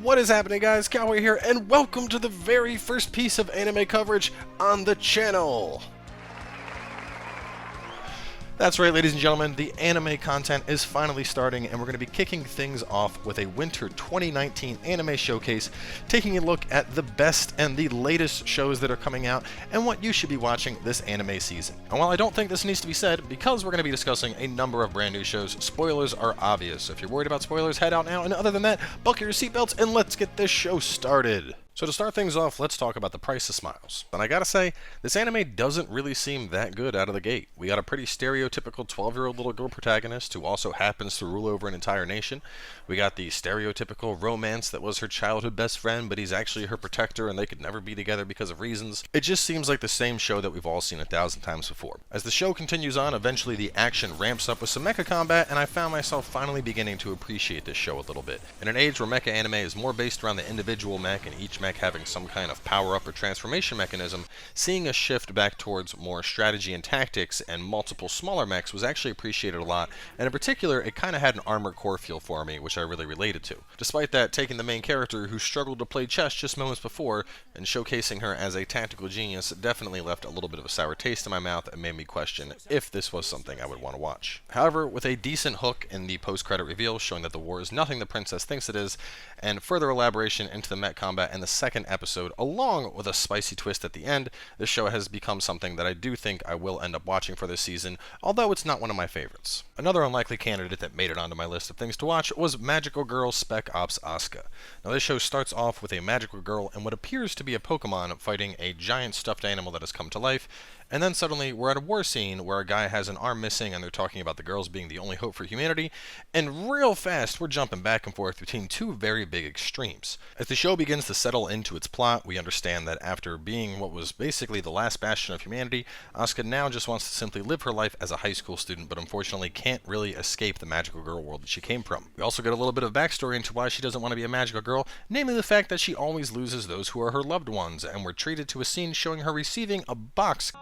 What is happening, guys? Cowboy here, and welcome to the very first piece of anime coverage on the channel. That's right, ladies and gentlemen, the anime content is finally starting, and we're going to be kicking things off with a Winter 2019 anime showcase, taking a look at the best and the latest shows that are coming out, and what you should be watching this anime season. And while I don't think this needs to be said, because we're going to be discussing a number of brand new shows, spoilers are obvious. So if you're worried about spoilers, head out now, and other than that, buckle your seatbelts, and let's get this show started. So to start things off, let's talk about the price of smiles. And I gotta say, this anime doesn't really seem that good out of the gate. We got a pretty stereotypical 12-year-old little girl protagonist who also happens to rule over an entire nation. We got the stereotypical romance that was her childhood best friend, but he's actually her protector and they could never be together because of reasons. It just seems like the same show that we've all seen 1,000 times before. As the show continues on, eventually the action ramps up with some mecha combat, and I found myself finally beginning to appreciate this show a little bit. In an age where mecha anime is more based around the individual mech and each mech having some kind of power-up or transformation mechanism, seeing a shift back towards more strategy and tactics and multiple smaller mechs was actually appreciated a lot, and in particular, it kind of had an Armored Core feel for me, which I really related to. Despite that, taking the main character who struggled to play chess just moments before and showcasing her as a tactical genius definitely left a little bit of a sour taste in my mouth and made me question if this was something I would want to watch. However, with a decent hook in the post-credit reveal showing that the war is nothing the princess thinks it is, and further elaboration into the mech combat in the second episode, along with a spicy twist at the end, this show has become something that I do think I will end up watching for this season, although it's not one of my favorites. Another unlikely candidate that made it onto my list of things to watch was Magical Girl Spec Ops Asuka. Now this show starts off with a magical girl and what appears to be a Pokemon fighting a giant stuffed animal that has come to life, and then suddenly we're at a war scene where a guy has an arm missing and they're talking about the girls being the only hope for humanity, and real fast we're jumping back and forth between two very big extremes. As the show begins to settle into its plot, we understand that after being what was basically the last bastion of humanity, Asuka now just wants to simply live her life as a high school student, but unfortunately can't really escape the magical girl world that she came from. We also get a little bit of backstory into why she doesn't want to be a magical girl, namely the fact that she always loses those who are her loved ones, and we're treated to a scene showing her receiving a box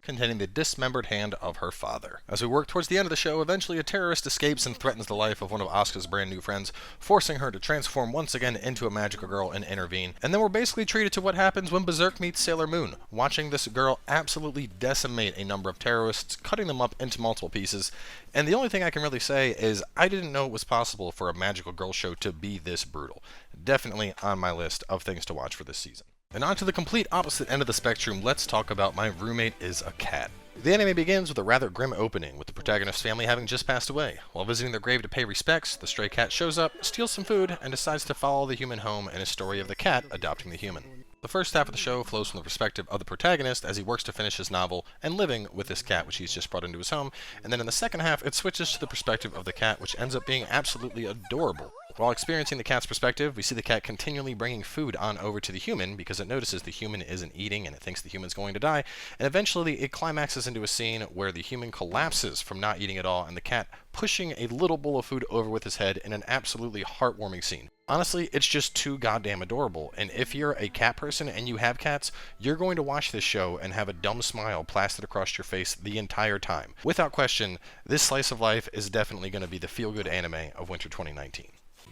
containing the dismembered hand of her father. As we work towards the end of the show, eventually a terrorist escapes and threatens the life of one of Asuka's brand new friends, forcing her to transform once again into a magical girl and intervene. And then we're basically treated to what happens when Berserk meets Sailor Moon, watching this girl absolutely decimate a number of terrorists, cutting them up into multiple pieces. And the only thing I can really say is I didn't know it was possible for a magical girl show to be this brutal. Definitely on my list of things to watch for this season. And on to the complete opposite end of the spectrum, let's talk about My Roommate is a Cat. The anime begins with a rather grim opening, with the protagonist's family having just passed away. While visiting their grave to pay respects, the stray cat shows up, steals some food, and decides to follow the human home in a story of the cat adopting the human. The first half of the show flows from the perspective of the protagonist as he works to finish his novel and living with this cat which he's just brought into his home, and then in the second half it switches to the perspective of the cat, which ends up being absolutely adorable. While experiencing the cat's perspective, we see the cat continually bringing food on over to the human because it notices the human isn't eating and it thinks the human's going to die, and eventually it climaxes into a scene where the human collapses from not eating at all and the cat pushing a little bowl of food over with his head in an absolutely heartwarming scene. Honestly, it's just too goddamn adorable, and if you're a cat person and you have cats, you're going to watch this show and have a dumb smile plastered across your face the entire time. Without question, this slice of life is definitely going to be the feel-good anime of Winter 2019.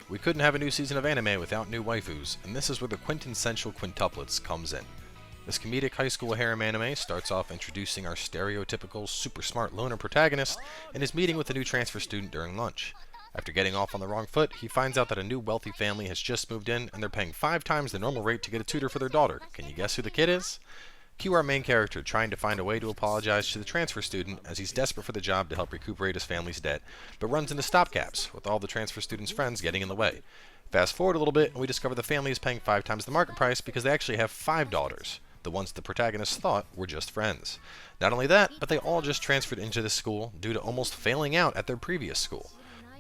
We couldn't have a new season of anime without new waifus, and this is where the Quintessential Quintuplets comes in. This comedic high school harem anime starts off introducing our stereotypical super smart loner protagonist and his meeting with a new transfer student during lunch. After getting off on the wrong foot, he finds out that a new wealthy family has just moved in and they're paying 5 times the normal rate to get a tutor for their daughter. Can you guess who the kid is? Cue our main character trying to find a way to apologize to the transfer student as he's desperate for the job to help recuperate his family's debt, but runs into stopgaps, with all the transfer student's friends getting in the way. Fast forward a little bit and we discover the family is paying 5 times the market price because they actually have 5 daughters. The ones the protagonists thought were just friends. Not only that, but they all just transferred into this school due to almost failing out at their previous school.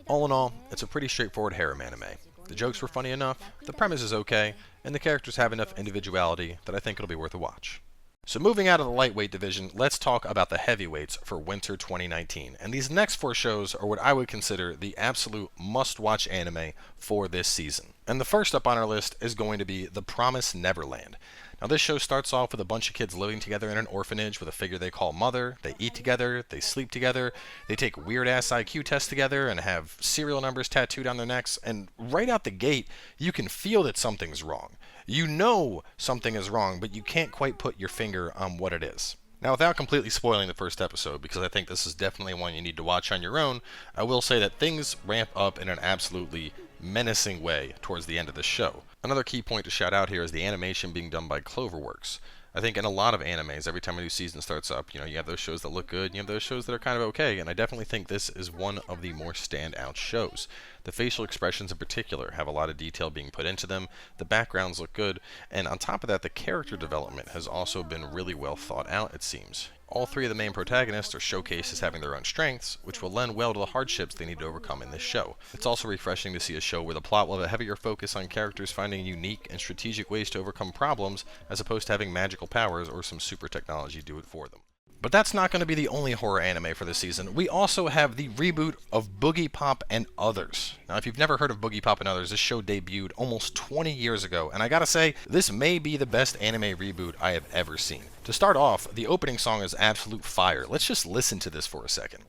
All in all, it's a pretty straightforward harem anime. The jokes were funny enough, the premise is okay, and the characters have enough individuality that I think it'll be worth a watch. So moving out of the lightweight division, let's talk about the heavyweights for Winter 2019. And these next 4 shows are what I would consider the absolute must-watch anime for this season. And the first up on our list is going to be The Promised Neverland. Now, this show starts off with a bunch of kids living together in an orphanage with a figure they call mother. They eat together, they sleep together, they take weird-ass IQ tests together and have serial numbers tattooed on their necks. And right out the gate, you can feel that something's wrong. You know something is wrong, but you can't quite put your finger on what it is. Now, without completely spoiling the first episode, because I think this is definitely one you need to watch on your own, I will say that things ramp up in an absolutely menacing way towards the end of the show. Another key point to shout out here is the animation being done by Cloverworks. I think in a lot of animes, every time a new season starts up, you have those shows that look good, you have those shows that are kind of okay, and I definitely think this is one of the more standout shows. The facial expressions in particular have a lot of detail being put into them, the backgrounds look good, and on top of that, the character development has also been really well thought out, it seems. All three of the main protagonists are showcased as having their own strengths, which will lend well to the hardships they need to overcome in this show. It's also refreshing to see a show where the plot will have a heavier focus on characters finding unique and strategic ways to overcome problems, as opposed to having magical powers or some super technology do it for them. But that's not going to be the only horror anime for this season. We also have the reboot of Boogiepop and Others. Now, if you've never heard of Boogiepop and Others, this show debuted almost 20 years ago, and I gotta say, this may be the best anime reboot I have ever seen. To start off, the opening song is absolute fire. Let's just listen to this for a second.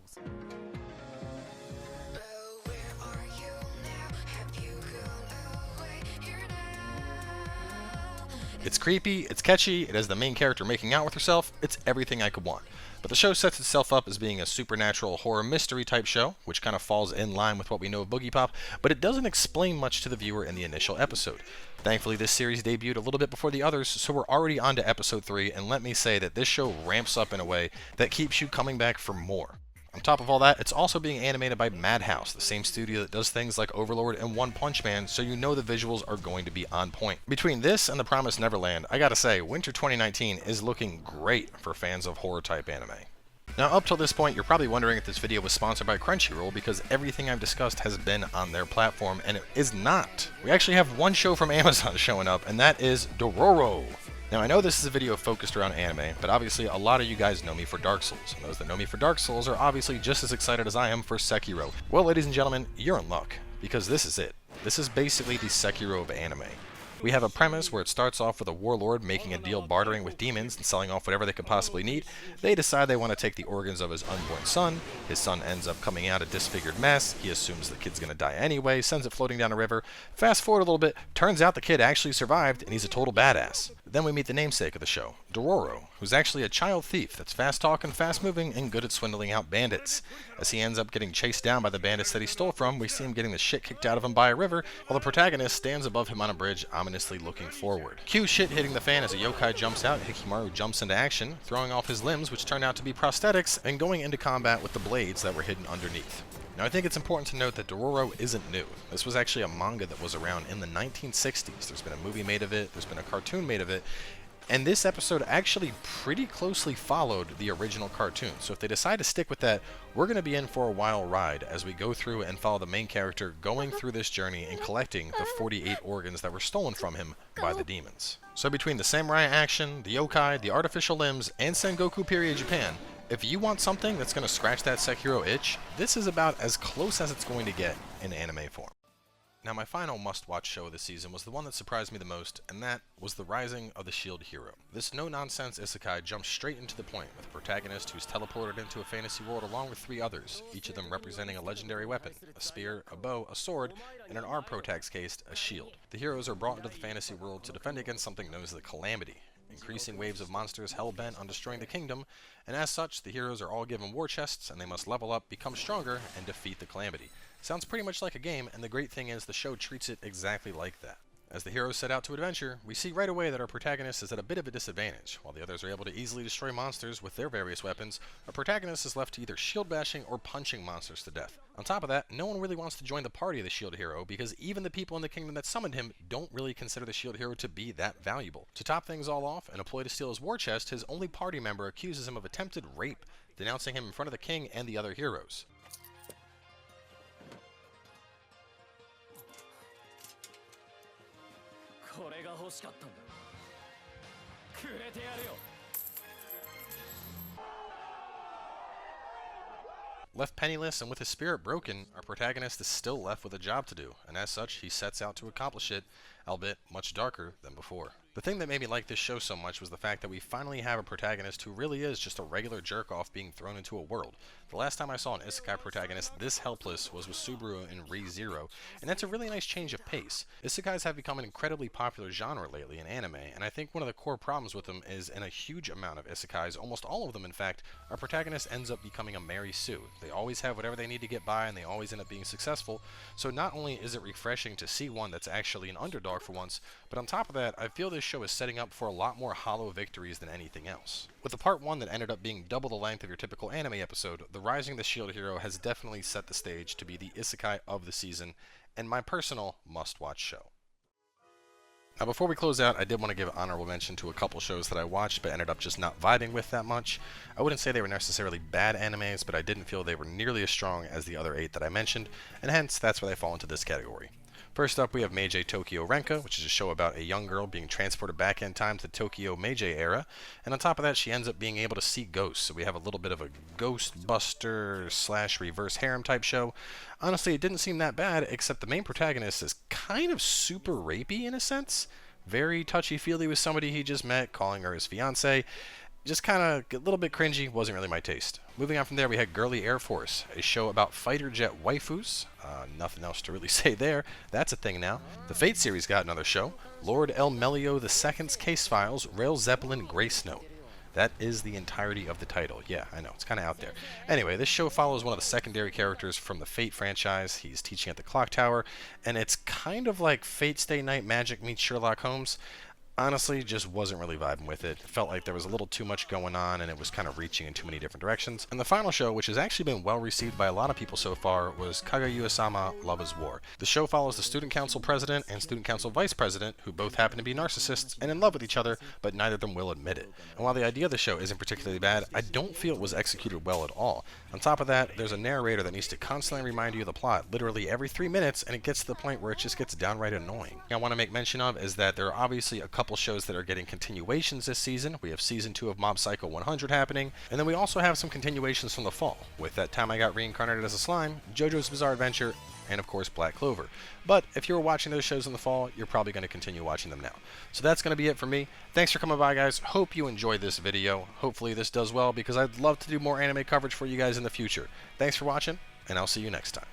It's creepy, it's catchy, it has the main character making out with herself, it's everything I could want. But the show sets itself up as being a supernatural horror mystery type show, which kind of falls in line with what we know of Boogiepop, but it doesn't explain much to the viewer in the initial episode. Thankfully, this series debuted a little bit before the others, so we're already on to episode 3, and let me say that this show ramps up in a way that keeps you coming back for more. On top of all that, it's also being animated by Madhouse, the same studio that does things like Overlord and One Punch Man, so you know the visuals are going to be on point. Between this and The Promised Neverland, I gotta say, winter 2019 is looking great for fans of horror-type anime. Now, up till this point, you're probably wondering if this video was sponsored by Crunchyroll, because everything I've discussed has been on their platform, and it is not. We actually have one show from Amazon showing up, and that is Dororo. Now, I know this is a video focused around anime, but obviously a lot of you guys know me for Dark Souls, and those that know me for Dark Souls are obviously just as excited as I am for Sekiro. Well, ladies and gentlemen, you're in luck, because this is it. This is basically the Sekiro of anime. We have a premise where it starts off with a warlord making a deal bartering with demons and selling off whatever they could possibly need. They decide they want to take the organs of his unborn son. His son ends up coming out a disfigured mess. He assumes the kid's going to die anyway, sends it floating down a river. Fast forward a little bit, turns out the kid actually survived and he's a total badass. Then we meet the namesake of the show, Dororo, who's actually a child thief that's fast-talking, fast-moving, and good at swindling out bandits. As he ends up getting chased down by the bandits that he stole from, we see him getting the shit kicked out of him by a river, while the protagonist stands above him on a bridge, ominously looking forward. Cue shit hitting the fan as a yokai jumps out, Hikimaru jumps into action, throwing off his limbs, which turn out to be prosthetics, and going into combat with the blades that were hidden underneath. Now, I think it's important to note that Dororo isn't new. This was actually a manga that was around in the 1960s. There's been a movie made of it, there's been a cartoon made of it, and this episode actually pretty closely followed the original cartoon. So if they decide to stick with that, we're going to be in for a wild ride as we go through and follow the main character going through this journey and collecting the 48 organs that were stolen from him by the demons. So between the samurai action, the yokai, the artificial limbs, and Sengoku period Japan, if you want something that's going to scratch that Sekiro itch, this is about as close as it's going to get in anime form. Now, my final must-watch show this season was the one that surprised me the most, and that was The Rising of the Shield Hero. This no-nonsense isekai jumps straight into the point with a protagonist who's teleported into a fantasy world along with 3 others, each of them representing a legendary weapon: a spear, a bow, a sword, and in our protag's case, a shield. The heroes are brought into the fantasy world to defend against something known as the Calamity, increasing waves of monsters hell-bent on destroying the kingdom, and as such, the heroes are all given war chests, and they must level up, become stronger, and defeat the Calamity. Sounds pretty much like a game, and the great thing is the show treats it exactly like that. As the heroes set out to adventure, we see right away that our protagonist is at a bit of a disadvantage. While the others are able to easily destroy monsters with their various weapons, our protagonist is left to either shield bashing or punching monsters to death. On top of that, no one really wants to join the party of the shield hero, because even the people in the kingdom that summoned him don't really consider the shield hero to be that valuable. To top things all off, and a ploy to steal his war chest, his only party member accuses him of attempted rape, denouncing him in front of the king and the other heroes. Left penniless and with his spirit broken, our protagonist is still left with a job to do, and as such, he sets out to accomplish it, albeit much darker than before. The thing that made me like this show so much was the fact that we finally have a protagonist who really is just a regular jerk-off being thrown into a world. The last time I saw an isekai protagonist this helpless was with Subaru in Re:Zero, and that's a really nice change of pace. Isekais have become an incredibly popular genre lately in anime, and I think one of the core problems with them is in a huge amount of isekais, almost all of them in fact, our protagonist ends up becoming a Mary Sue. They always have whatever they need to get by and they always end up being successful, so not only is it refreshing to see one that's actually an underdog for once, but on top of that, I feel this show is setting up for a lot more hollow victories than anything else. With the part 1 that ended up being double the length of your typical anime episode, the Rising the Shield Hero has definitely set the stage to be the isekai of the season, and my personal must-watch show. Now before we close out, I did want to give honorable mention to a couple shows that I watched but ended up just not vibing with that much. I wouldn't say they were necessarily bad animes, but I didn't feel they were nearly as strong as the other 8 that I mentioned, and hence that's where they fall into this category. First up, we have Meiji Tokyo Renka, which is a show about a young girl being transported back in time to the Tokyo Meiji era, and on top of that, she ends up being able to see ghosts, so we have a little bit of a Ghostbuster / reverse harem type show. Honestly, it didn't seem that bad, except the main protagonist is kind of super rapey in a sense. Very touchy-feely with somebody he just met, calling her his fiancé. Just kind of a little bit cringy, wasn't really my taste. Moving on from there, we had Girly Air Force, a show about fighter jet waifus. Nothing else to really say there. That's a thing now. The Fate series got another show. Lord El Melio II's Case Files, Rail Zeppelin Grace Note. That is the entirety of the title. Yeah, I know, it's kind of out there. Anyway, this show follows one of the secondary characters from the Fate franchise. He's teaching at the clock tower, and it's kind of like Fate Stay Night Magic meets Sherlock Holmes. Honestly, just wasn't really vibing with it. Felt like there was a little too much going on and it was kind of reaching in too many different directions. And the final show, which has actually been well received by a lot of people so far, was Kaguya-sama Love is War. The show follows the student council president and student council vice president, who both happen to be narcissists and in love with each other, but neither of them will admit it. And while the idea of the show isn't particularly bad, I don't feel it was executed well at all. On top of that, there's a narrator that needs to constantly remind you of the plot, literally every 3 minutes, and it gets to the point where it just gets downright annoying. I want to make mention of is that there are obviously a couple shows that are getting continuations this season. We have Season 2 of Mob Psycho 100 happening, and then we also have some continuations from the fall, with That Time I Got Reincarnated as a Slime, JoJo's Bizarre Adventure, and of course Black Clover. But if you were watching those shows in the fall, you're probably going to continue watching them now. So that's going to be it for me. Thanks for coming by, guys. Hope you enjoyed this video. Hopefully this does well, because I'd love to do more anime coverage for you guys in the future. Thanks for watching, and I'll see you next time.